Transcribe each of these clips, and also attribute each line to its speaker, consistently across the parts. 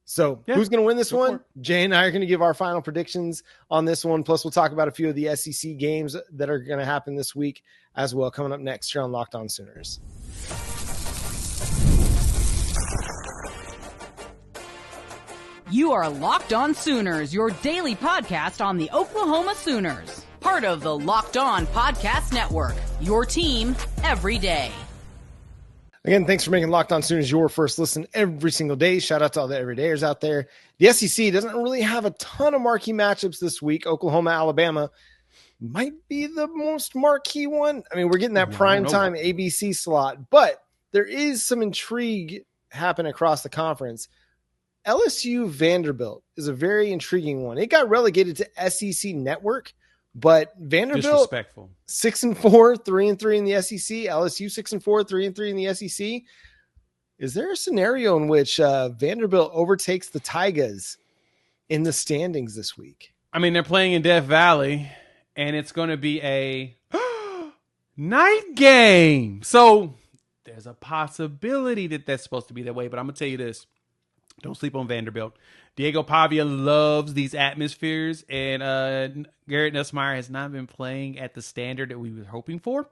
Speaker 1: So who's going to win this one? Jay and I are going to give our final predictions on this one. Plus, we'll talk about a few of the SEC games that are going to happen this week as well, coming up next here on Locked On Sooners.
Speaker 2: You are Locked On Sooners, your daily podcast on the Oklahoma Sooners. Part of the Locked On Podcast Network, your team every day.
Speaker 1: Again, thanks for making Locked On Sooners your first listen every single day. Shout out to all the everydayers out there. The SEC doesn't really have a ton of marquee matchups this week. Oklahoma, Alabama might be the most marquee one. I mean, we're getting that primetime ABC slot, but there is some intrigue happening across the conference. LSU Vanderbilt is a very intriguing one. It got relegated to SEC Network, but Vanderbilt 6-4, 3-3 in the SEC. LSU 6-4, 3-3 in the SEC. Is there a scenario in which Vanderbilt overtakes the Tigers in the standings this week?
Speaker 3: I mean, they're playing in Death Valley, and it's going to be a night game. So there's a possibility that that's supposed to be that way, but I'm going to tell you this. Don't sleep on Vanderbilt. Diego Pavia loves these atmospheres, and Garrett Nussmeier has not been playing at the standard that we were hoping for.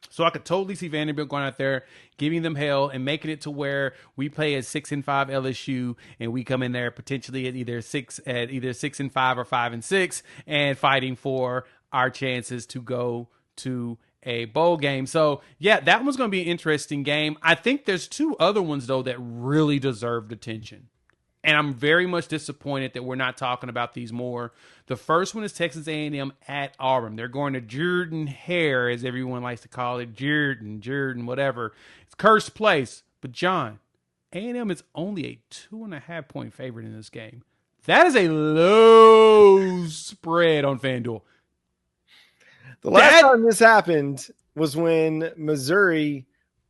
Speaker 3: So I could totally see Vanderbilt going out there, giving them hell, and making it to where we play at 6-5 LSU, and we come in there potentially at either 6-5 or 5-6, and fighting for our chances to go to a bowl game. So yeah, that one's going to be an interesting game. I think there's two other ones though that really deserved attention. And I'm very much disappointed that we're not talking about these more. The first one is Texas A&M at Auburn. They're going to Jordan Hare, as everyone likes to call it. Jordan, whatever. It's cursed place. But John, A&M is only a 2.5 point favorite in this game. That is a low spread on FanDuel.
Speaker 1: The last time this happened was when Missouri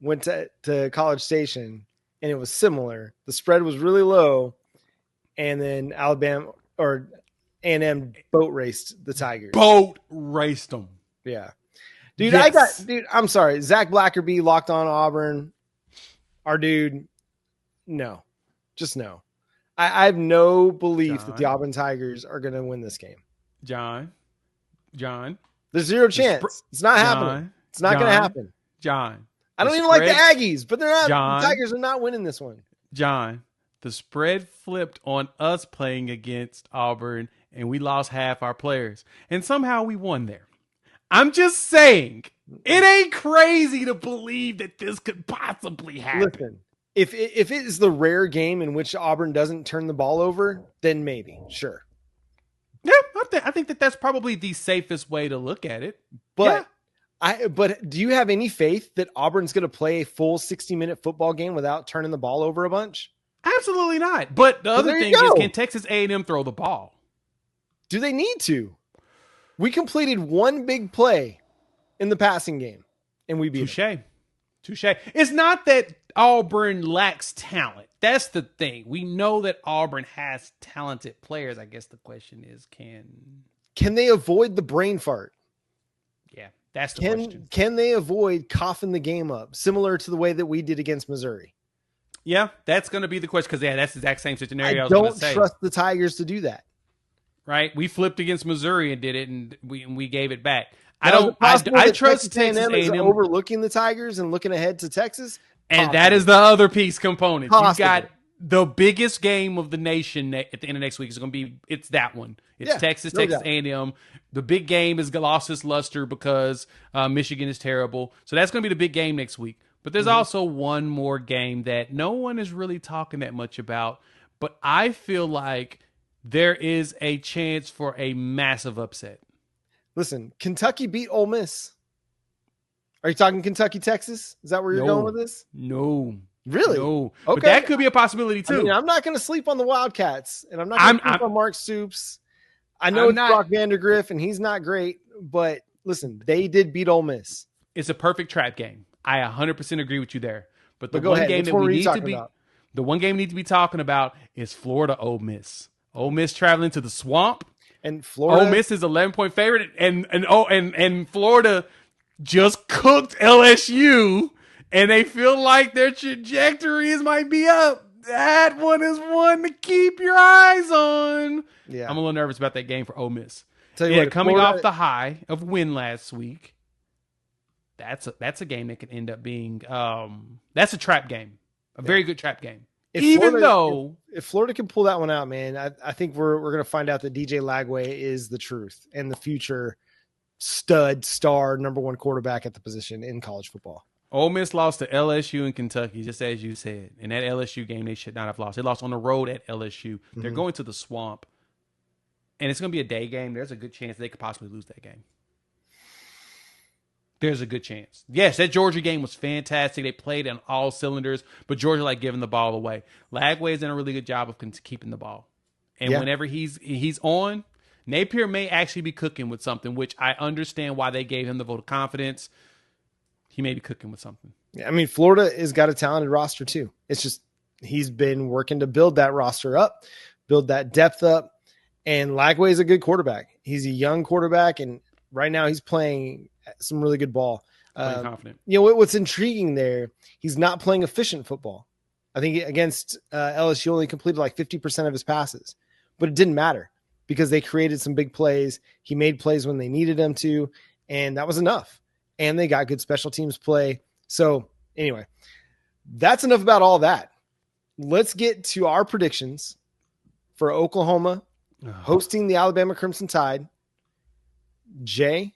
Speaker 1: went to College Station, and it was similar. The spread was really low, and then Alabama or A&M boat raced the Tigers.
Speaker 3: Boat raced them.
Speaker 1: Yeah. Dude, I'm sorry. Zach Blackerby, Locked On Auburn. Our dude, no. Just no. I have no belief that the Auburn Tigers are going to win this game.
Speaker 3: John.
Speaker 1: There's zero chance. It's not happening. It's not going to happen.
Speaker 3: John.
Speaker 1: I don't even like the Aggies, but they're not. The Tigers are not winning this one.
Speaker 3: John, the spread flipped on us playing against Auburn, and we lost half our players. And somehow we won there. I'm just saying, it ain't crazy to believe that this could possibly happen.
Speaker 1: Listen, if it is the rare game in which Auburn doesn't turn the ball over, then maybe, sure.
Speaker 3: Yeah, I think that's probably the safest way to look at it.
Speaker 1: But But do you have any faith that Auburn's going to play a full 60-minute football game without turning the ball over a bunch?
Speaker 3: Absolutely not. But the other thing is, can Texas A&M throw the ball?
Speaker 1: Do they need to? We completed one big play in the passing game, and we beat them.
Speaker 3: Touche. It's not that Auburn lacks talent. That's the thing. We know that Auburn has talented players. I guess the question is, can they avoid the brain fart? Yeah, that's the question.
Speaker 1: Can they avoid coughing the game up, similar to the way that we did against Missouri?
Speaker 3: Yeah, that's going to be the question, because that's the exact same scenario.
Speaker 1: I don't trust the Tigers to do that.
Speaker 3: Right? We flipped against Missouri and did it, and we gave it back.
Speaker 1: I trust Texas A&M is overlooking the Tigers and looking ahead to Texas.
Speaker 3: And that is the other piece component. You got the biggest game of the nation at the end of next week is going to be, it's that one. It's Texas A&M. The big game has lost its luster because Michigan is terrible. So that's going to be the big game next week. But there's also one more game that no one is really talking that much about. But I feel like there is a chance for a massive upset.
Speaker 1: Listen, Kentucky beat Ole Miss. Are you talking Kentucky, Texas? Is that where you're going with this?
Speaker 3: No.
Speaker 1: Really?
Speaker 3: No.
Speaker 1: Okay.
Speaker 3: But that could be a possibility too.
Speaker 1: I mean, I'm not going to sleep on the Wildcats, and I'm not going to sleep on Mark Stoops. I know it's Brock Vandagriff, and he's not great, but listen, they did beat Ole Miss.
Speaker 3: It's a perfect trap game. I 100% agree with you there. But the
Speaker 1: one game that we need to be
Speaker 3: the one game we need to be talking about is Florida Ole Miss. Ole Miss traveling to the swamp,
Speaker 1: and Florida.
Speaker 3: Ole Miss is 11-point favorite, and Florida just cooked LSU, and they feel like their trajectory might be up. That one is one to keep your eyes on.
Speaker 1: Yeah.
Speaker 3: I'm a little nervous about that game for Ole Miss.
Speaker 1: Tell you
Speaker 3: Yeah,
Speaker 1: what,
Speaker 3: coming
Speaker 1: Florida-
Speaker 3: off the high of win last week, that's a game that could end up being that's a trap game, a very good trap game. If
Speaker 1: Florida can pull that one out, man, I think we're going to find out that DJ Lagway is the truth and the future stud star number one quarterback at the position in college football.
Speaker 3: Ole Miss lost to LSU in Kentucky, just as you said. In that LSU game, they should not have lost. They lost on the road at LSU. They're going to the Swamp, and it's going to be a day game. There's a good chance they could possibly lose that game. There's a good chance. Yes, that Georgia game was fantastic. They played on all cylinders, but Georgia like giving the ball away. Lagway's done a really good job of keeping the ball. And whenever he's on, Napier may actually be cooking with something, which I understand why they gave him the vote of confidence. He may be cooking with something.
Speaker 1: Yeah, I mean, Florida has got a talented roster too. It's just he's been working to build that roster up, build that depth up, and Lagway is a good quarterback. He's a young quarterback, and right now he's playing some really good ball.
Speaker 3: Confident.
Speaker 1: You know what's intriguing there? He's not playing efficient football. I think against LSU only completed like 50% of his passes, but it didn't matter because they created some big plays. He made plays when they needed him to, and that was enough. And they got good special teams play. So anyway, that's enough about all that. Let's get to our predictions for Oklahoma hosting the Alabama Crimson Tide. Jay,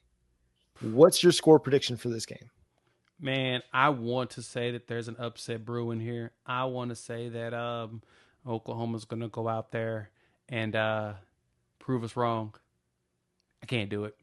Speaker 1: what's your score prediction for this game?
Speaker 3: Man, I want to say that there's an upset brewing here. I want to say that Oklahoma's going to go out there and prove us wrong. I can't do it.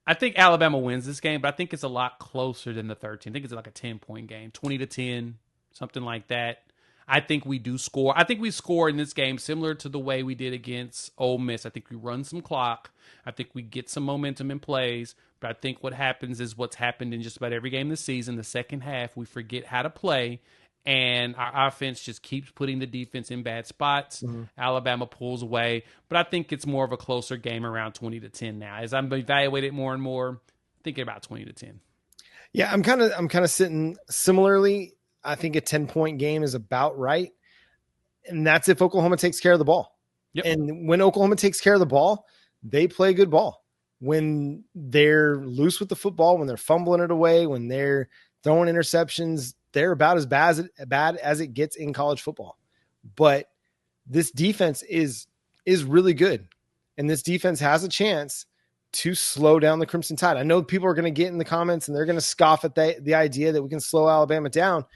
Speaker 3: I think Alabama wins this game, but I think it's a lot closer than the 13. I think it's like a 10-point game, 20-10, something like that. I think we do score. I think we score in this game similar to the way we did against Ole Miss. I think we run some clock. I think we get some momentum in plays. But I think what happens is what's happened in just about every game this season. The second half, we forget how to play, and our offense just keeps putting the defense in bad spots. Alabama pulls away. But I think it's more of a closer game around 20-10 now. As I'm evaluating it more and more, thinking about 20-10.
Speaker 1: Yeah, I'm kind of sitting similarly. I think a 10-point game is about right. And that's if Oklahoma takes care of the ball.
Speaker 3: Yep.
Speaker 1: And when Oklahoma takes care of the ball, they play good ball. When they're loose with the football, when they're fumbling it away, when they're throwing interceptions, they're about as bad as it gets in college football. But this defense is really good. And this defense has a chance to slow down the Crimson Tide. I know people are going to get in the comments and they're going to scoff at the idea that we can slow Alabama down.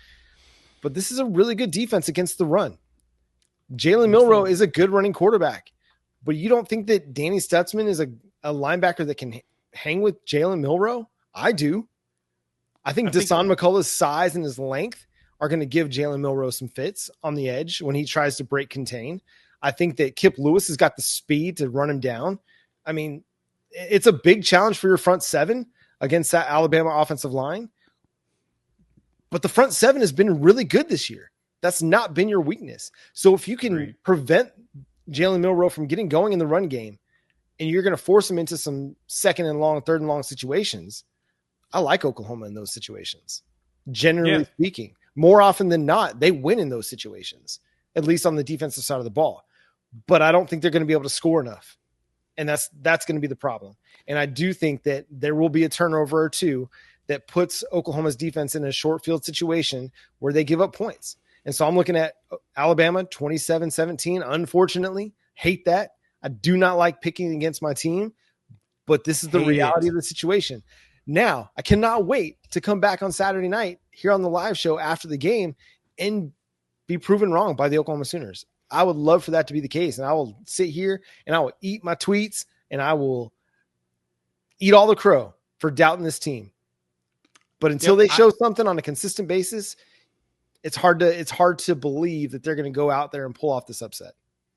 Speaker 1: But this is a really good defense against the run. Jalen Milroe is a good running quarterback. But you don't think that Danny Stutsman is a linebacker that can hang with Jalen Milroe? I do. I think Deshaun McCullough's size and his length are going to give Jalen Milroe some fits on the edge when he tries to break contain. I think that Kip Lewis has got the speed to run him down. I mean, it's a big challenge for your front seven against that Alabama offensive line. But the front seven has been really good this year. That's not been your weakness. So if you can prevent Jalen Milroe from getting going in the run game, and you're going to force him into some second and long, third and long situations, I like Oklahoma in those situations. Generally speaking, more often than not, they win in those situations, at least on the defensive side of the ball. But I don't think they're going to be able to score enough. And that's going to be the problem. And I do think that there will be a turnover or two that puts Oklahoma's defense in a short field situation where they give up points. And so I'm looking at Alabama 27-17. Unfortunately, hate that. I do not like picking against my team, but this is the reality of the situation. Now, I cannot wait to come back on Saturday night here on the live show after the game and be proven wrong by the Oklahoma Sooners. I would love for that to be the case. And I will sit here and I will eat my tweets and I will eat all the crow for doubting this team. But until they show something on a consistent basis, it's hard to believe that they're going to go out there and pull off this upset.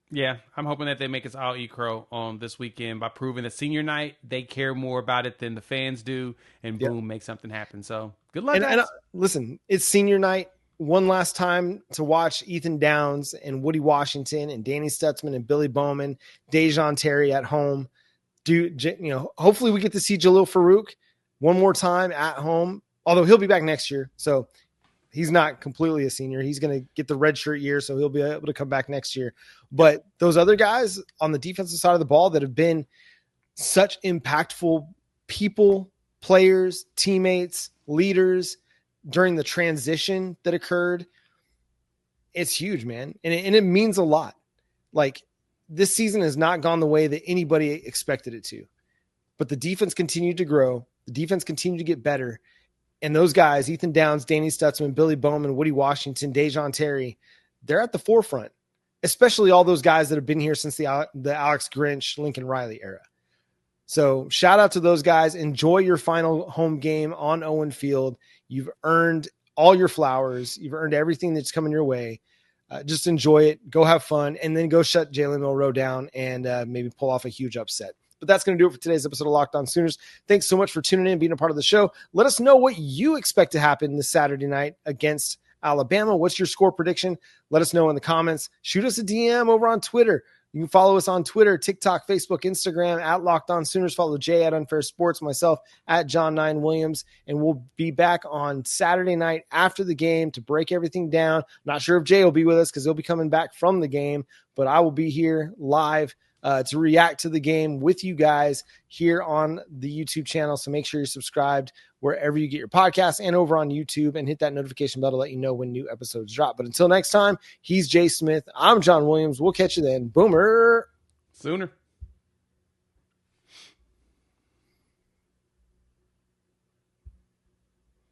Speaker 3: Yeah, I'm hoping that they make us all eat crow on this weekend by proving that senior night, they care more about it than the fans do, and boom, make something happen. So good luck, guys.
Speaker 1: And listen, it's senior night. One last time to watch Ethan Downs and Woody Washington and Danny Stutsman and Billy Bowman, Deion Terry at home. Hopefully we get to see Jalil Farooq one more time at home, although he'll be back next year. So he's not completely a senior. He's going to get the redshirt year, so he'll be able to come back next year. But those other guys on the defensive side of the ball that have been such impactful people, players, teammates, leaders during the transition that occurred, it's huge, man. And it means a lot. Like, this season has not gone the way that anybody expected it to, but the defense continued to grow. The defense continued to get better. And those guys, Ethan Downs, Danny Stutsman, Billy Bowman, Woody Washington, Dejon Terry, they're at the forefront, especially all those guys that have been here since the Alex Grinch, Lincoln Riley era. So shout out to those guys. Enjoy your final home game on Owen Field. You've earned all your flowers. You've earned everything that's coming your way. Just enjoy it. Go have fun, and then go shut Jalen Milroe down and maybe pull off a huge upset. But that's going to do it for today's episode of Locked On Sooners. Thanks so much for tuning in and being a part of the show. Let us know what you expect to happen this Saturday night against Alabama. What's your score prediction? Let us know in the comments. Shoot us a DM over on Twitter. You can follow us on Twitter, TikTok, Facebook, Instagram, at Locked On Sooners. Follow Jay at Unfair Sports, myself at John 9 Williams. And we'll be back on Saturday night after the game to break everything down. Not sure if Jay will be with us because he'll be coming back from the game, but I will be here live to react to the game with you guys here on the YouTube channel. So make sure you're subscribed wherever you get your podcasts and over on YouTube, and hit that notification bell to let you know when new episodes drop. But until next time, he's Jay Smith. I'm John Williams. We'll catch you then. Boomer.
Speaker 3: Sooner.